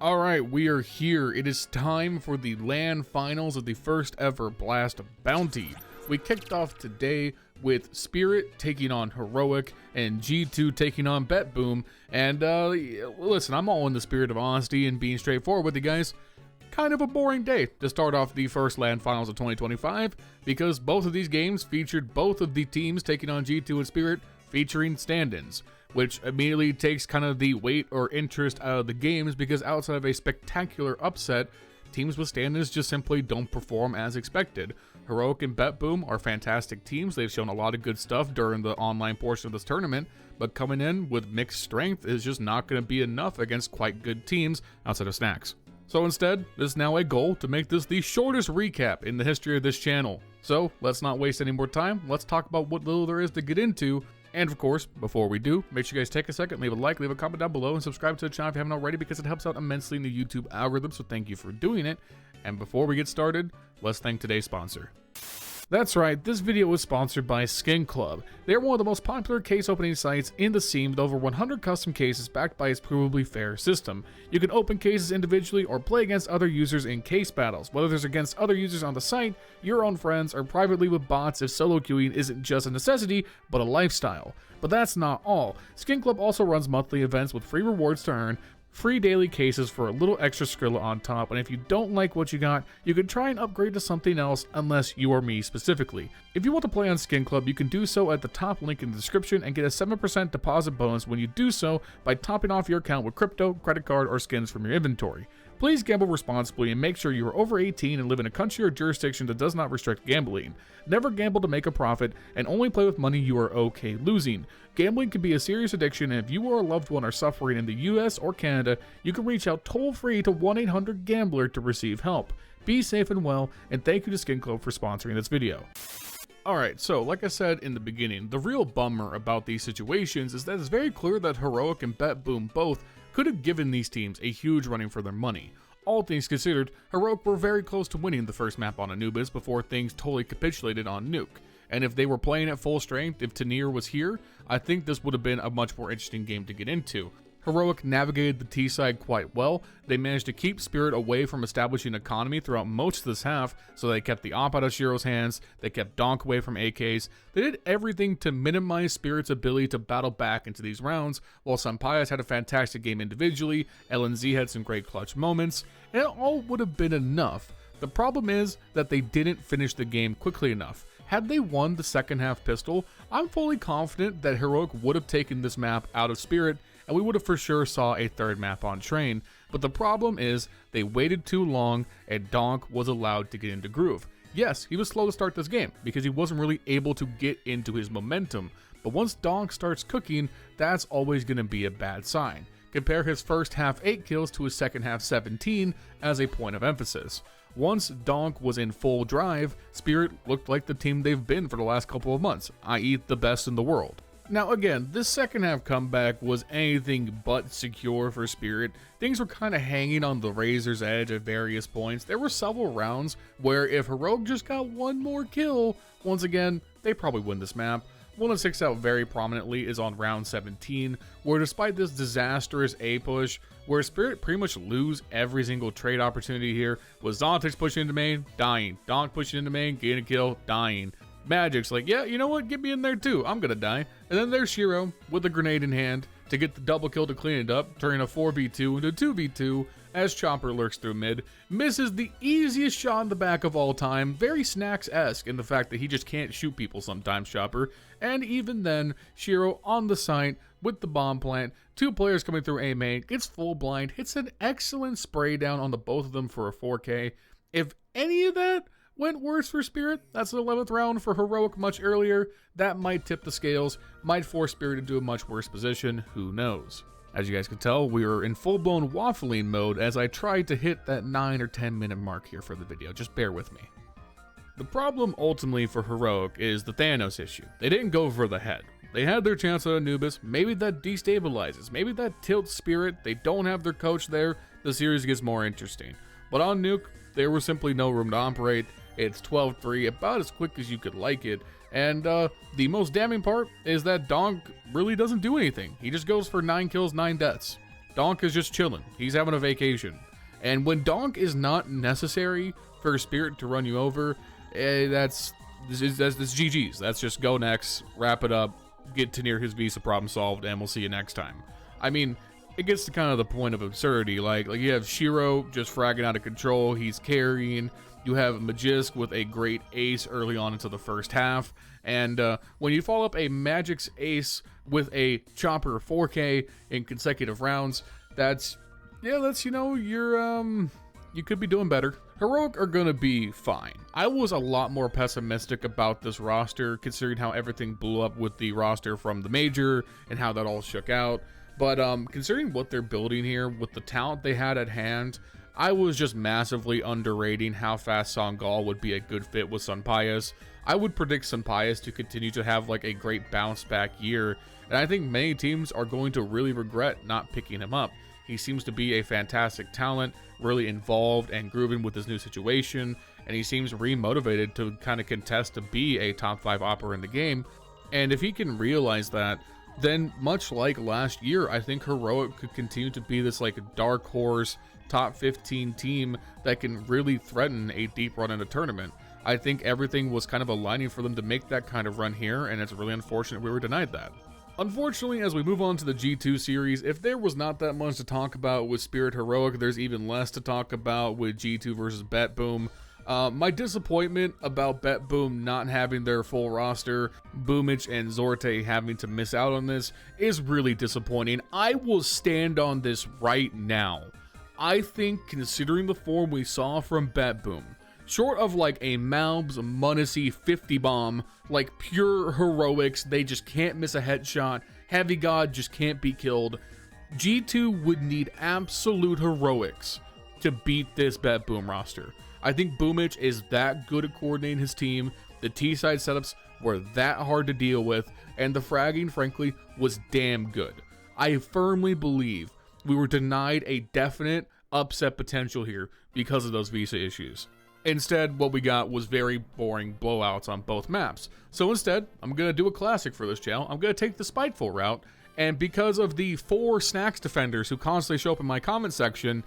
Alright, we are here. It is time for the LAN finals of the first ever Blast Bounty. We kicked off today with Spirit taking on Heroic and G2 taking on BetBoom. And listen, I'm all in the spirit of honesty and being straightforward with you guys. Kind of a boring day to start off the first LAN finals of 2025 because both of these games featured both of the teams taking on G2 and Spirit featuring stand-ins, which immediately takes kind of the weight or interest out of the games because outside of a spectacular upset, teams with stand-ins just simply don't perform as expected. Heroic and BetBoom are fantastic teams. They've shown a lot of good stuff during the online portion of this tournament, but coming in with mixed strength is just not going to be enough against quite good teams outside of Snacks. So instead, there's now a goal to make this the shortest recap in the history of this channel. So let's not waste any more time. Let's talk about what little there is to get into. And of course, before we do, make sure you guys take a second, leave a like, leave a comment down below, and subscribe to the channel if you haven't already because it helps out immensely in the YouTube algorithm, so thank you for doing it. And before we get started, let's thank today's sponsor. That's right, this video was sponsored by Skin Club. They're one of the most popular case opening sites in the scene with over 100 custom cases backed by its provably fair system. You can open cases individually or play against other users in case battles, whether there's against other users on the site, your own friends, or privately with bots if solo queuing isn't just a necessity, but a lifestyle. But that's not all. Skin Club also runs monthly events with free rewards to earn, free daily cases for a little extra Skrilla on top, and if you don't like what you got, you can try and upgrade to something else unless you are me specifically. If you want to play on Skin Club, you can do so at the top link in the description and get a 7% deposit bonus when you do so by topping off your account with crypto, credit card, or skins from your inventory. Please gamble responsibly and make sure you are over 18 and live in a country or jurisdiction that does not restrict gambling. Never gamble to make a profit and only play with money you are okay losing. Gambling can be a serious addiction, and if you or a loved one are suffering in the US or Canada, you can reach out toll-free to 1-800-GAMBLER to receive help. Be safe and well, and thank you to Skin Club for sponsoring this video. Alright, so like I said in the beginning, the real bummer about these situations is that it's very clear that Heroic and BetBoom both could have given these teams a huge running for their money. All things considered, Heroic were very close to winning the first map on Anubis before things totally capitulated on Nuke. And if they were playing at full strength, if Tanir was here, I think this would have been a much more interesting game to get into. Heroic navigated the T side quite well. They managed to keep Spirit away from establishing economy throughout most of this half, so they kept the op out of Shiro's hands, they kept Donk away from AKs, they did everything to minimize Spirit's ability to battle back into these rounds, while Sampayas had a fantastic game individually, LNZ had some great clutch moments, and it all would have been enough. The problem is that they didn't finish the game quickly enough. Had they won the second half pistol, I'm fully confident that Heroic would have taken this map out of Spirit, and we would have for sure saw a third map on Train, but the problem is they waited too long and Donk was allowed to get into groove. Yes, he was slow to start this game because he wasn't really able to get into his momentum, but once Donk starts cooking, that's always going to be a bad sign. Compare his first half 8 kills to his second half 17 as a point of emphasis. Once Donk was in full drive, Spirit looked like the team they've been for the last couple of months, i.e. the best in the world. Now again, this second half comeback was anything but secure for Spirit. Things were kind of hanging on the razor's edge at various points. There were several rounds where if Heroic just got one more kill, once again, they probably win this map. One that sticks out very prominently is on round 17, where despite this disastrous A push, where Spirit pretty much lose every single trade opportunity here, with Zontex pushing into main, dying, Donk pushing into main, getting a kill, dying. Magic's like, yeah, you know what, get me in there too, I'm gonna die. And then there's Shiro with a grenade in hand to get the double kill to clean it up, turning a 4v2 into 2v2 as Chopper lurks through mid, misses the easiest shot in the back of all time, very Snacks-esque in the fact that he just can't shoot people sometimes, Chopper, and even then, Shiro on the site with the bomb plant, 2 players coming through A main, gets full blind, hits an excellent spray down on the both of them for a 4K. If any of that went worse for Spirit, that's the 11th round for Heroic much earlier, that might tip the scales, might force Spirit into a much worse position, who knows. As you guys can tell, we were in full-blown waffling mode as I tried to hit that 9 or 10 minute mark here for the video, just bear with me. The problem ultimately for Heroic is the Thanos issue. They didn't go for the head. They had their chance at Anubis, maybe that destabilizes, maybe that tilts Spirit, they don't have their coach there, the series gets more interesting. But on Nuke, there was simply no room to operate. It's 12-3, about as quick as you could like it, and the most damning part is that Donk really doesn't do anything. He just goes for 9 kills, 9 deaths. Donk is just chilling. He's having a vacation. And when Donk is not necessary for Spirit to run you over, that's GG's. That's just go next, wrap it up, get to near his visa, problem solved, and we'll see you next time. I mean, it gets to kind of the point of absurdity. Like you have Shiro just fragging out of control. He's carrying. You have Magisk with a great ace early on into the first half. And when you follow up a Magic's ace with a Chopper 4K in consecutive rounds, that's, you know, you could be doing better. Heroic are going to be fine. I was a lot more pessimistic about this roster, considering how everything blew up with the roster from the Major and how that all shook out. But considering what they're building here with the talent they had at hand, I was just massively underrating how fast Songal would be a good fit with Sunpius. I would predict Sunpius to continue to have like a great bounce back year, and I think many teams are going to really regret not picking him up. He seems to be a fantastic talent, really involved and grooving with his new situation, and he seems re-motivated to kind of contest to be a top 5 opera in the game. And if he can realize that, then much like last year, I think Heroic could continue to be this like dark horse top 15 team that can really threaten a deep run in a tournament. I think everything was kind of aligning for them to make that kind of run here, and it's really unfortunate we were denied that. Unfortunately, as we move on to the G2 series, if there was not that much to talk about with Spirit Heroic, there's even less to talk about with G2 versus BetBoom. My disappointment about BetBoom not having their full roster, Bubblesj and Zorte having to miss out on this, is really disappointing. I will stand on this right now. I think, considering the form we saw from BetBoom, short of like a Malbs Munacy 50 bomb, like pure heroics, they just can't miss a headshot, Heavy God just can't be killed, G2 would need absolute heroics to beat this BetBoom roster. I think Bubblesj is that good at coordinating his team, the T-side setups were that hard to deal with, and the fragging, frankly, was damn good. I firmly believe we were denied a definite upset potential here because of those visa issues. Instead, what we got was very boring blowouts on both maps. So instead, I'm going to do a classic for this channel. I'm going to take the spiteful route, and because of the 4 Snacks defenders who constantly show up in my comment section,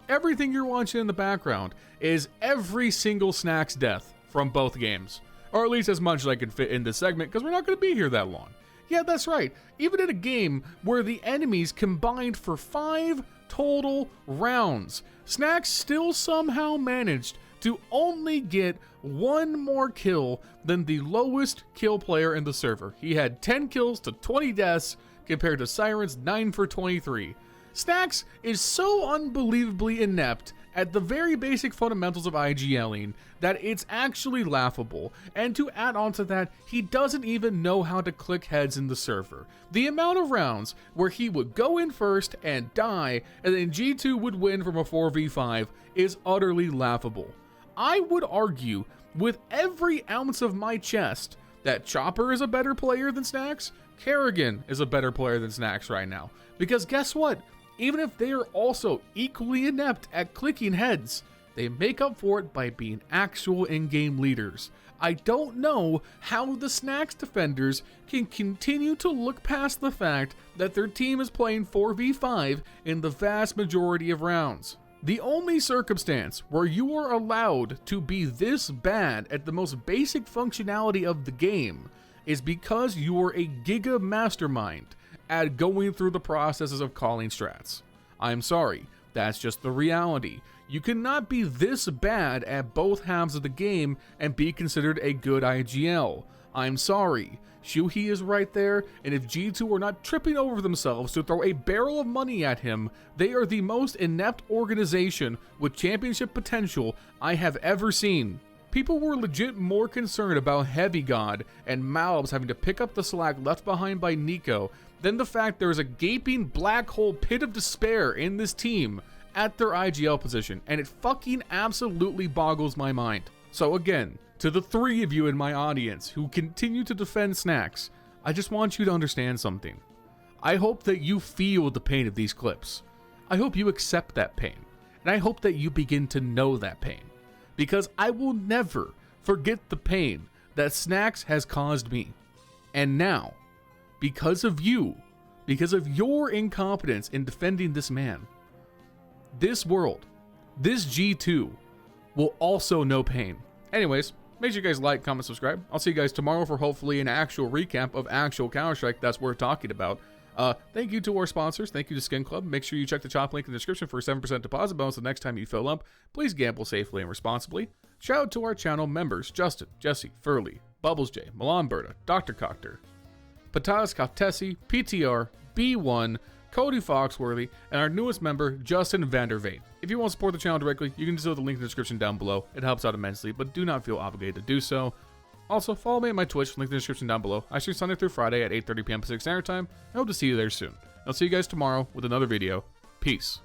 everything you're watching in the background is every single Snacks death from both games. Or at least as much as I can fit in this segment, because we're not going to be here that long. Yeah, that's right. Even in a game where the enemies combined for 5 total rounds, Snacks still somehow managed to only get 1 more kill than the lowest kill player in the server. He had 10 kills to 20 deaths compared to Siren's 9 for 23. Snacks is so unbelievably inept at the very basic fundamentals of IGLing that it's actually laughable. And to add on to that, he doesn't even know how to click heads in the server. The amount of rounds where he would go in first and die, and then G2 would win from a 4v5 is utterly laughable. I would argue with every ounce of my chest that Chopper is a better player than Snacks, Kerrigan is a better player than Snacks right now. Because guess what? Even if they are also equally inept at clicking heads, they make up for it by being actual in-game leaders. I don't know how the Snacks defenders can continue to look past the fact that their team is playing 4v5 in the vast majority of rounds. The only circumstance where you are allowed to be this bad at the most basic functionality of the game is because you are a giga mastermind at going through the processes of calling strats. I'm sorry, that's just the reality. You cannot be this bad at both halves of the game and be considered a good IGL. I'm sorry. Shuhei is right there, and if G2 are not tripping over themselves to throw a barrel of money at him, they are the most inept organization with championship potential I have ever seen. People were legit more concerned about Heavy God and Malbs having to pick up the slack left behind by Nico than the fact there is a gaping black hole pit of despair in this team at their IGL position, and it fucking absolutely boggles my mind. So again, to the 3 of you in my audience who continue to defend Snacks, I just want you to understand something. I hope that you feel the pain of these clips. I hope you accept that pain, and I hope that you begin to know that pain. Because I will never forget the pain that Snacks has caused me. And now, because of you, because of your incompetence in defending this man, this world, this G2 will also know pain. Anyways, make sure you guys like, comment, subscribe. I'll see you guys tomorrow for hopefully an actual recap of actual Counter-Strike that's worth talking about. Thank you to our sponsors. Thank you to Skin Club. Make sure you check the shop link in the description for a 7% deposit bonus the next time you fill up. Please gamble safely and responsibly. Shout out to our channel members: Justin, Jesse, Furley, Bubblesj, Milan Berta, Dr. Cocktor, Patatas Kaftesi, PTR, B1, Cody Foxworthy, and our newest member, Justin Vanderveen. If you want to support the channel directly, you can do so with the link in the description down below. It helps out immensely, but do not feel obligated to do so. Also, follow me at my Twitch, link in the description down below. I stream Sunday through Friday at 8:30 p.m. Pacific Standard Time. I hope to see you there soon. I'll see you guys tomorrow with another video. Peace.